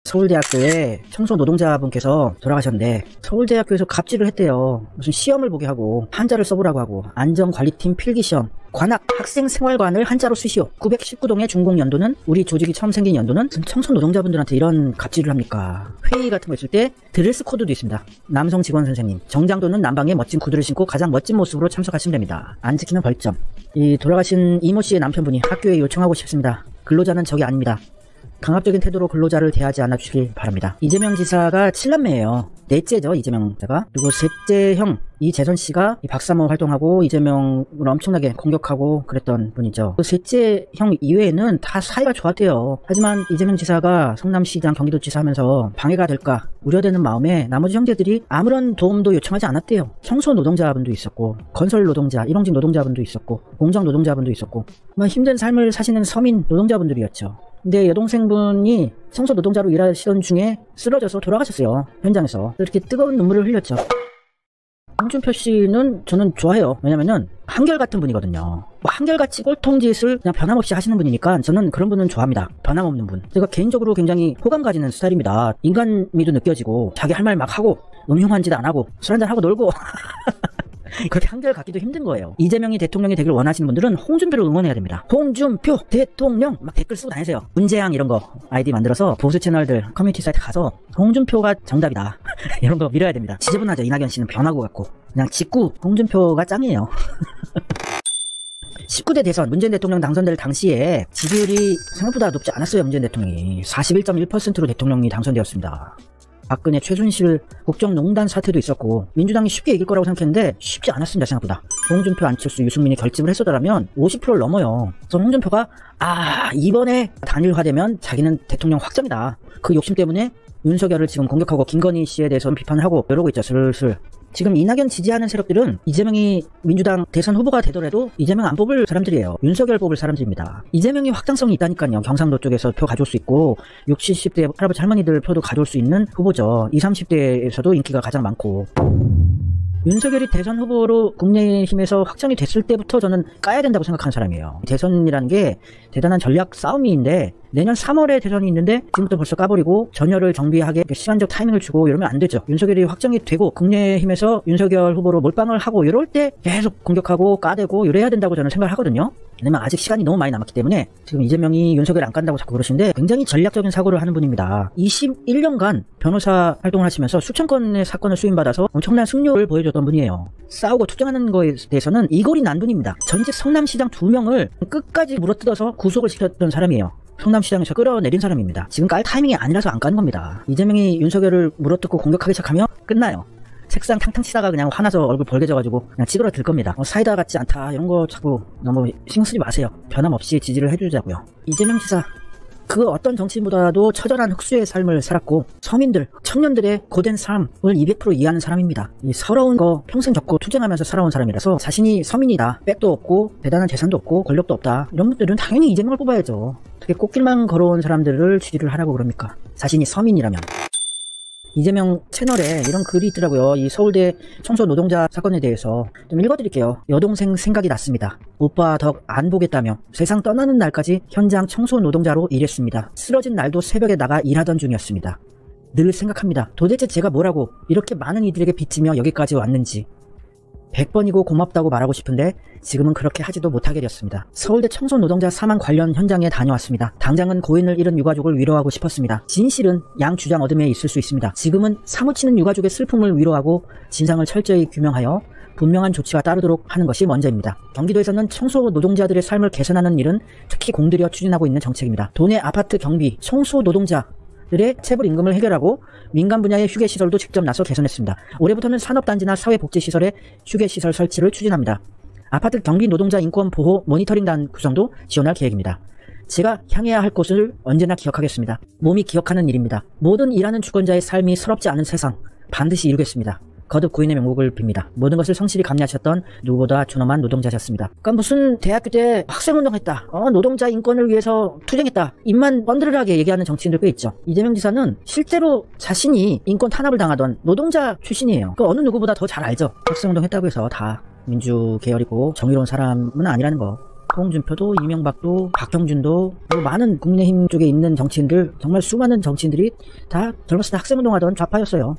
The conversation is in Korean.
서울대학교에 청소 노동자분께서 돌아가셨는데 서울대학교에서 갑질을 했대요. 무슨 시험을 보게 하고 한자를 써보라고 하고 안전관리팀 필기시험 관악 학생생활관을 한자로 쓰시오. 919동의 준공연도는 우리 조직이 처음 생긴 연도는 무슨 청소 노동자분들한테 이런 갑질을 합니까? 회의 같은 거 있을 때 드레스 코드도 있습니다. 남성 직원 선생님 정장도는 남방에 멋진 구두를 신고 가장 멋진 모습으로 참석하시면 됩니다. 안 지키면 벌점. 이 돌아가신 이모씨의 남편분이 학교에 요청하고 싶습니다. 근로자는 적이 아닙니다. 강압적인 태도로 근로자를 대하지 않아 주시길 바랍니다. 이재명 지사가 7남매예요. 넷째죠, 이재명 지사가. 그리고 셋째 형 이재선 씨가 이 박사모 활동하고 이재명을 엄청나게 공격하고 그랬던 분이죠. 그 셋째 형 이외에는 다 사이가 좋았대요. 하지만 이재명 지사가 성남시장 경기도지사 하면서 방해가 될까 우려되는 마음에 나머지 형제들이 아무런 도움도 요청하지 않았대요. 청소 노동자분도 있었고 건설 노동자, 일용직 노동자분도 있었고 공장 노동자분도 있었고 힘든 삶을 사시는 서민 노동자분들이었죠. 근데 여동생분이 청소 노동자로 일하시던 중에 쓰러져서 돌아가셨어요. 현장에서. 이렇게 뜨거운 눈물을 흘렸죠. 홍준표 씨는 저는 좋아해요. 왜냐면은 한결같은 분이거든요. 뭐 한결같이 꼴통짓을 그냥 변함없이 하시는 분이니까 저는 그런 분은 좋아합니다. 변함없는 분. 제가 개인적으로 굉장히 호감 가지는 스타일입니다. 인간미도 느껴지고 자기 할 말 막 하고 음흉한 짓 안 하고 술 한잔 하고 놀고 그렇게 한결 갖기도 힘든 거예요. 이재명이 대통령이 되길 원하시는 분들은 홍준표를 응원해야 됩니다. 홍준표 대통령 막 댓글 쓰고 다니세요. 문재양 이런 거 아이디 만들어서 보수 채널들 커뮤니티 사이트 가서 홍준표가 정답이다 이런 거 밀어야 됩니다. 지저분하죠. 이낙연 씨는 변하고 같고 그냥 직구 홍준표가 짱이에요. 19대 대선 문재인 대통령 당선될 당시에 지지율이 생각보다 높지 않았어요. 문재인 대통령이 41.1%로 대통령이 당선되었습니다. 박근혜 최순실 국정농단 사태도 있었고 민주당이 쉽게 이길 거라고 생각했는데 쉽지 않았습니다. 생각보다. 홍준표, 안철수, 유승민이 결집을 했었더라면 50%를 넘어요. 그래서 홍준표가 이번에 단일화되면 자기는 대통령 확정이다. 그 욕심 때문에 윤석열을 지금 공격하고 김건희 씨에 대해서는 비판을 하고 이러고 있죠. 슬슬. 지금 이낙연 지지하는 세력들은 이재명이 민주당 대선 후보가 되더라도 이재명 안 뽑을 사람들이에요. 윤석열 뽑을 사람들입니다. 이재명이 확장성이 있다니까요. 경상도 쪽에서 표 가져올 수 있고 60, 70대 할아버지 할머니들 표도 가져올 수 있는 후보죠. 20, 30대에서도 인기가 가장 많고. 윤석열이 대선 후보로 국민의힘에서 확정이 됐을 때부터 저는 까야 된다고 생각하는 사람이에요. 대선이라는 게 대단한 전략 싸움인데 내년 3월에 대선이 있는데 지금부터 벌써 까버리고 전열을 정비하게 시간적 타이밍을 주고 이러면 안 되죠. 윤석열이 확정이 되고 국민의힘에서 윤석열 후보로 몰빵을 하고 이럴 때 계속 공격하고 까대고 이래야 된다고 저는 생각을 하거든요. 왜냐면 아직 시간이 너무 많이 남았기 때문에 지금 이재명이 윤석열 안 깐다고 자꾸 그러시는데 굉장히 전략적인 사고를 하는 분입니다. 21년간 변호사 활동을 하시면서 수천 건의 사건을 수임받아서 엄청난 승률을 보여줬던 분이에요. 싸우고 투쟁하는 거에 대해서는 이골이 난 분입니다. 전직 성남시장 2명을 끝까지 물어뜯어서 구속을 시켰던 사람이에요. 성남시장에서 끌어내린 사람입니다. 지금 깔 타이밍이 아니라서 안 까는 겁니다. 이재명이 윤석열을 물어뜯고 공격하기 시작하면 끝나요. 책상 탕탕 치다가 그냥 화나서 얼굴 벌개져가지고 그냥 찌그러들 겁니다. 사이다 같지 않다 이런 거 자꾸 너무 신경 쓰지 마세요. 변함없이 지지를 해주자고요. 이재명 지사 그 어떤 정치인보다도 처절한 흑수의 삶을 살았고 서민들, 청년들의 고된 삶을 200% 이해하는 사람입니다. 이 서러운 거 평생 겪고 투쟁하면서 살아온 사람이라서 자신이 서민이다, 백도 없고 대단한 재산도 없고 권력도 없다 이런 분들은 당연히 이재명을 뽑아야죠. 어떻게 꽃길만 걸어온 사람들을 지지를 하라고 그럽니까? 자신이 서민이라면. 이재명 채널에 이런 글이 있더라고요. 이 서울대 청소 노동자 사건에 대해서 좀 읽어드릴게요. 여동생 생각이 났습니다. 오빠 덕 안 보겠다며 세상 떠나는 날까지 현장 청소 노동자로 일했습니다. 쓰러진 날도 새벽에 나가 일하던 중이었습니다. 늘 생각합니다. 도대체 제가 뭐라고 이렇게 많은 이들에게 빚지며 여기까지 왔는지. 100번이고 고맙다고 말하고 싶은데 지금은 그렇게 하지도 못하게 되었습니다. 서울대 청소 노동자 사망 관련 현장에 다녀왔습니다. 당장은 고인을 잃은 유가족을 위로하고 싶었습니다. 진실은 양 주장 어둠에 있을 수 있습니다. 지금은 사무치는 유가족의 슬픔을 위로하고 진상을 철저히 규명하여 분명한 조치가 따르도록 하는 것이 먼저입니다. 경기도에서는 청소 노동자들의 삶을 개선하는 일은 특히 공들여 추진하고 있는 정책입니다. 도내 아파트 경비, 청소 노동자 들의 체불 임금을 해결하고 민간 분야의 휴게시설도 직접 나서 개선했습니다. 올해부터는 산업단지나 사회복지시설의 휴게시설 설치를 추진합니다. 아파트 경비 노동자 인권 보호 모니터링단 구성도 지원할 계획입니다. 제가 향해야 할 곳을 언제나 기억하겠습니다. 몸이 기억하는 일입니다. 모든 일하는 주권자의 삶이 서럽지 않은 세상 반드시 이루겠습니다. 거듭 고인의 명복을 빕니다. 모든 것을 성실히 감내하셨던 누구보다 존엄한 노동자셨습니다. 그러니까 무슨 대학교 때 학생운동했다, 노동자 인권을 위해서 투쟁했다, 입만 번드르르하게 얘기하는 정치인들 꽤 있죠. 이재명 지사는 실제로 자신이 인권 탄압을 당하던 노동자 출신이에요. 그 어느 누구보다 더 잘 알죠. 학생운동 했다고 해서 다 민주계열이고 정의로운 사람은 아니라는 거. 홍준표도 이명박도 박형준도 뭐 많은 국민의힘 쪽에 있는 정치인들, 정말 수많은 정치인들이 다 젊었을 때 학생운동하던 좌파였어요.